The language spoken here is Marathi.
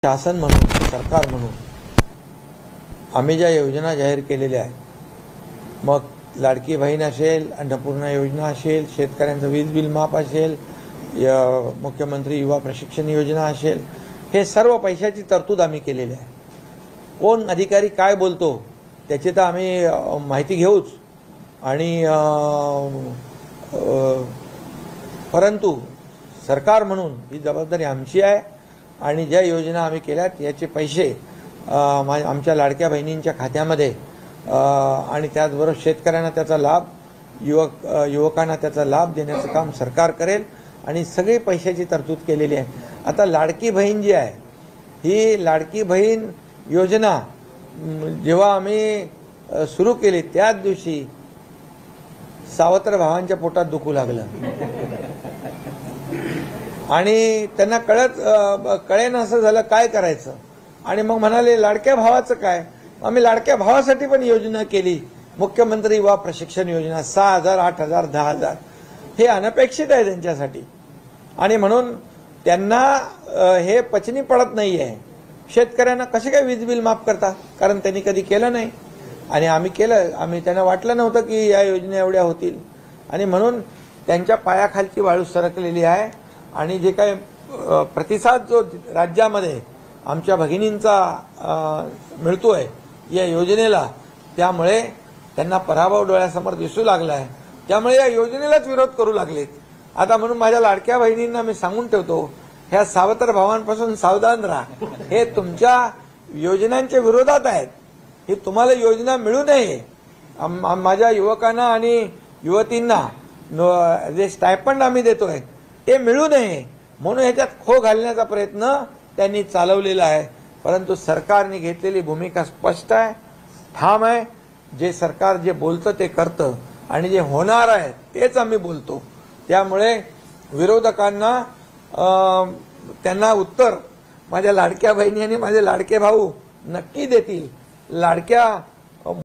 शासन म्हणून सरकार म्हणून आम्ही ज्या योजना जाहीर केलेल्या आहेत, मग लाडकी बहीण असेल, अन्नपूर्णा योजना असेल, शेतकऱ्यांचं वीज बिल माफ असेल, मुख्यमंत्री युवा प्रशिक्षण योजना असेल, हे सर्व पैशाची तरतूद आम्ही केलेली आहे। कोण अधिकारी काय बोलतो त्याची तर आम्ही माहिती घेऊच, आणि परंतु सरकार म्हणून ही जबाबदारी आमची आहे, आणि ज्या योजना आम्ही केल्यात याचे पैसे आमच्या लाडक्या बहिणींच्या खात्यामध्ये आणि त्याचबरोबर शेतकऱ्यांना त्याचा लाभ, युवकांना त्याचा लाभ देण्याचं काम सरकार करेल, आणि सगळी पैशाची तरतूद केलेली आहे। आता लाडकी बहीण जी आहे, ही लाडकी बहीण योजना जेव्हा आम्ही सुरू केली त्याच दिवशी सावत्र भावांच्या पोटात दुखू लागलं, आणि त्यांना कळेना असं झालं काय करायचं, आणि मग म्हणाले लाडक्या भावाचं काय। आम्ही लाडक्या भावासाठी पण योजना केली, मुख्यमंत्री युवा प्रशिक्षण योजना 6,000, 8,000, 10,000, हे अनपेक्षित आहे त्यांच्यासाठी, आणि म्हणून त्यांना हे पचनी पडत नाही आहे। शेतकऱ्यांना कसे काय वीज बिल माफ करता, कारण त्यांनी कधी केलं नाही, आणि आम्ही केलं। त्यांना वाटलं नव्हतं की या योजना एवढ्या होतील, आणि म्हणून त्यांच्या पायाखालची वाळू सरकलेली आहे, आणि जे काही प्रतिसाद जो राज्यामध्ये आमच्या भगिनींचा मिळतोय या योजनेला, त्यामुळे त्यांना पराभव डोळ्यासमोर दिसू लागला आहे, त्यामुळे या योजनेलाच विरोध करू लागलेत। आता म्हणून माझ्या लाडक्या बहिणींना मी सांगून ठेवतो, ह्या सावत्र भावांपासून सावधान राहा, हे तुमच्या योजनांच्या विरोधात आहेत, ही तुम्हाला योजना मिळू नये। माझ्या युवकांना आणि युवतींना जे स्टायपंड आम्ही देतोय ते मिळू नये म्हणून ह्याच्यात खो घालण्याचा प्रयत्न त्यांनी चालवलेला आहे। परंतु सरकारने घेतलेली भूमिका स्पष्ट आहे, ठाम आहे। जे सरकार जे बोलतं ते करतं, आणि जे होणार आहे तेच आम्ही बोलतो। त्यामुळे विरोधकांना त्यांना उत्तर माझ्या लाडक्या बहिणी आणि माझे लाडके भाऊ नक्की देतील। लाडक्या